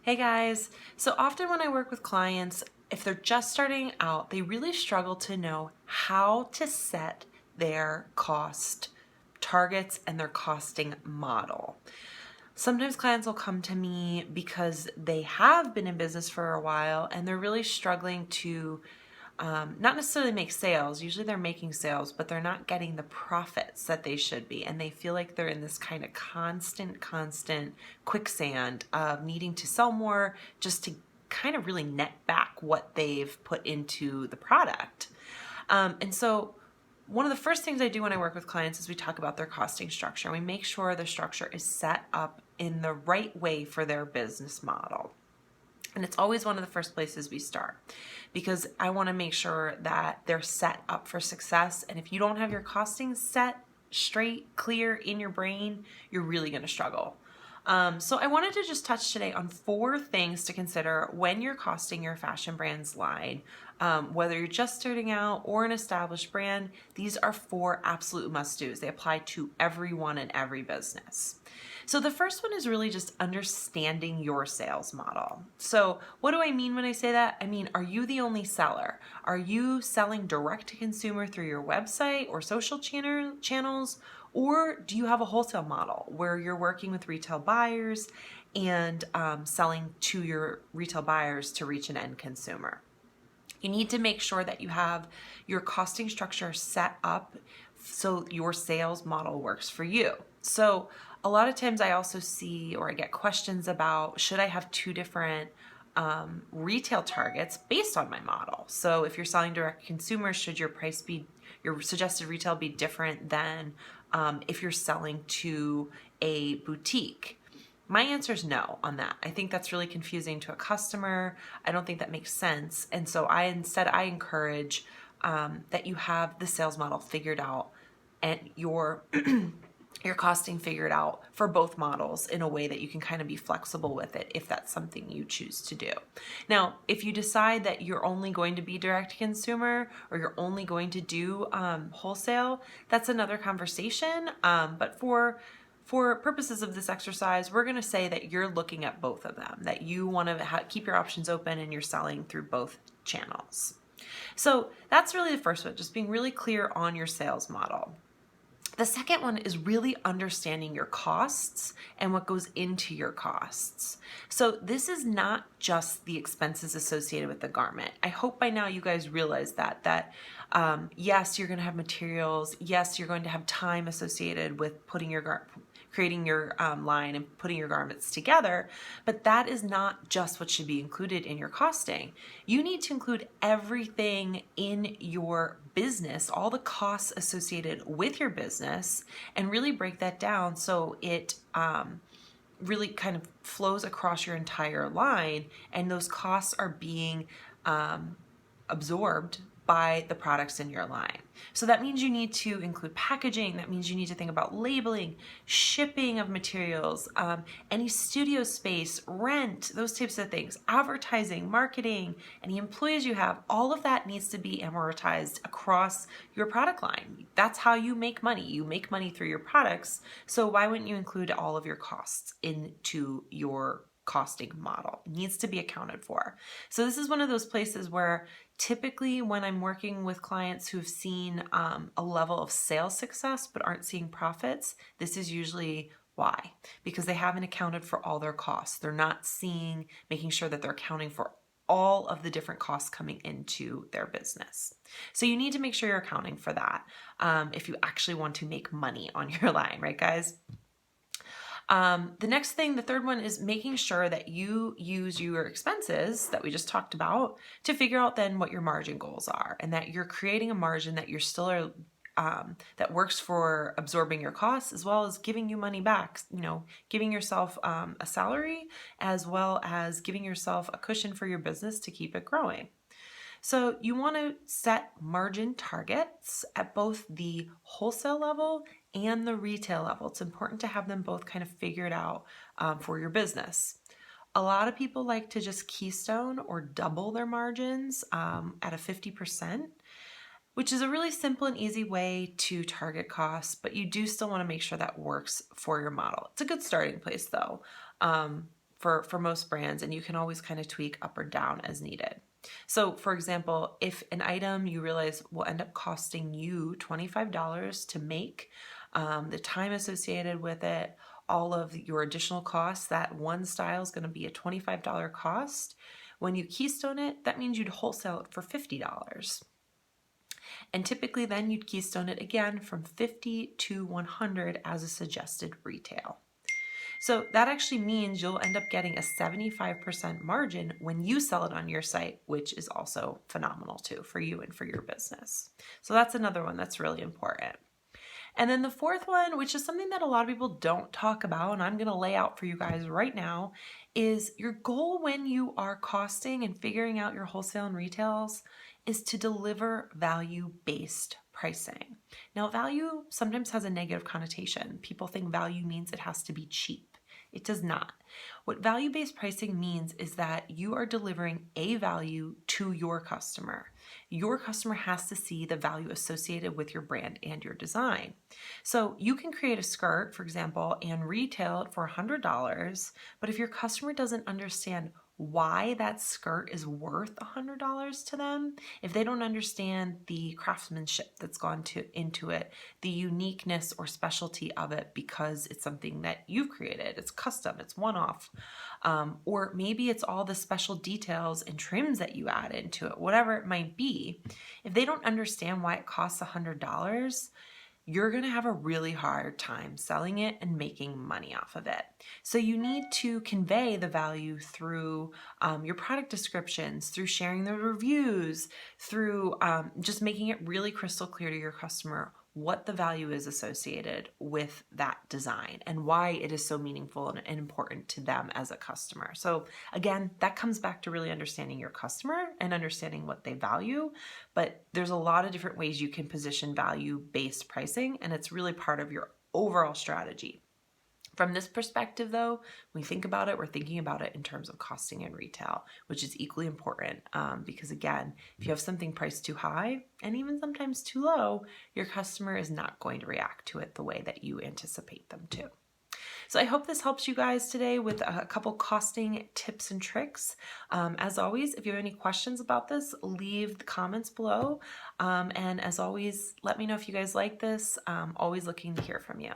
Hey guys, so often when I work with clients, if they're just starting out, they really struggle to know how to set their cost targets and their costing model. Sometimes clients will come to me because they have been in business for a while and they're really struggling to not necessarily make sales. Usually they're making sales, but they're not getting the profits that they should be. And they feel like they're in this kind of constant quicksand of needing to sell more just to kind of really net back what they've put into the product. And so one of the first things I do when I work with clients is we talk about their costing structure. We make sure the structure is set up in the right way for their business model. And it's always one of the first places we start because I want to make sure that they're set up for success. And if you don't have your costing set straight, clear in your brain, you're really going to struggle. So I wanted to just touch today on 4 things to consider when you're costing your fashion brand's line. Whether you're just starting out or an established brand, these are 4 absolute must-dos. They apply to everyone in every business. So the first one is really just understanding your sales model. So what do I mean when I say that? I mean, are you the only seller? Are you selling direct to consumer through your website or social channels? Or do you have a wholesale model where you're working with retail buyers and selling to your retail buyers to reach an end consumer? You need to make sure that you have your costing structure set up so your sales model works for you. So a lot of times I also see or I get questions about, should I have 2 different retail targets based on my model? So if you're selling direct consumer, should your price be, your suggested retail be different than if you're selling to a boutique? My answer is no on that. I think that's really confusing to a customer. I don't think that makes sense. And so I encourage that you have the sales model figured out and your your costing figured out for both models in a way that you can kind of be flexible with it if that's something you choose to do. Now, if you decide that you're only going to be direct to consumer or you're only going to do wholesale, that's another conversation. But for purposes of this exercise, we're going to say that you're looking at both of them, that you want to keep your options open and you're selling through both channels. So that's really the first one, just being really clear on your sales model. The second one is really understanding your costs and what goes into your costs. So this is not just the expenses associated with the garment. I hope by now you guys realize that yes, you're going to have materials. Yes, you're going to have time associated with creating your line and putting your garments together, but that is not just what should be included in your costing. You need to include everything in your business, all the costs associated with your business, and really break that down so it really kind of flows across your entire line, and those costs are being absorbed by the products in your line. So that means you need to include packaging. That means you need to think about labeling, shipping of materials, any studio space, rent, those types of things, advertising, marketing, any employees you have, all of that needs to be amortized across your product line. That's how you make money. You make money through your products. So why wouldn't you include all of your costs into your costing model? It needs to be accounted for. So this is one of those places where typically when I'm working with clients who've seen a level of sales success but aren't seeing profits, this is usually why, because they haven't accounted for all their costs. They're not making sure that they're accounting for all of the different costs coming into their business. So you need to make sure you're accounting for that if you actually want to make money on your line, right guys? The next thing, the third one, is making sure that you use your expenses that we just talked about to figure out then what your margin goals are, and that you're creating a margin that you're still that works for absorbing your costs as well as giving you money back, giving yourself a salary as well as giving yourself a cushion for your business to keep it growing. So you want to set margin targets at both the wholesale level and the retail level. It's important to have them both kind of figured out for your business. A lot of people like to just keystone or double their margins at a 50%, which is a really simple and easy way to target costs, but you do still want to make sure that works for your model. It's a good starting place though. for most brands, and you can always kind of tweak up or down as needed. So for example, if an item you realize will end up costing you $25 to make, the time associated with it, all of your additional costs, that one style is going to be a $25 cost. When you keystone it, that means you'd wholesale it for $50. And typically then you'd keystone it again from 50 to 100 as a suggested retail. So that actually means you'll end up getting a 75% margin when you sell it on your site, which is also phenomenal too for you and for your business. So that's another one that's really important. And then the fourth one, which is something that a lot of people don't talk about, and I'm going to lay out for you guys right now, is your goal when you are costing and figuring out your wholesale and retails is to deliver value-based pricing. Now, value sometimes has a negative connotation. People think value means it has to be cheap. It does not. What value-based pricing means is that you are delivering a value to your customer. Your customer has to see the value associated with your brand and your design. So you can create a skirt, for example, and retail it for $100, but if your customer doesn't understand why that skirt is worth $100 to them, if they don't understand the craftsmanship that's gone into it, the uniqueness or specialty of it because it's something that you've created, it's custom, it's one-off, or maybe it's all the special details and trims that you add into it, whatever it might be, if they don't understand why it costs $100, you're going to have a really hard time selling it and making money off of it. So you need to convey the value through your product descriptions, through sharing the reviews, through just making it really crystal clear to your customer what the value is associated with that design and why it is so meaningful and important to them as a customer. So again, that comes back to really understanding your customer and understanding what they value, but there's a lot of different ways you can position value-based pricing, and it's really part of your overall strategy. From this perspective, though, when we think about it, we're thinking about it in terms of costing and retail, which is equally important because, again, if you have something priced too high and even sometimes too low, your customer is not going to react to it the way that you anticipate them to. So I hope this helps you guys today with a couple costing tips and tricks. As always, if you have any questions about this, leave the comments below. And as always, let me know if you guys like this. Always looking to hear from you.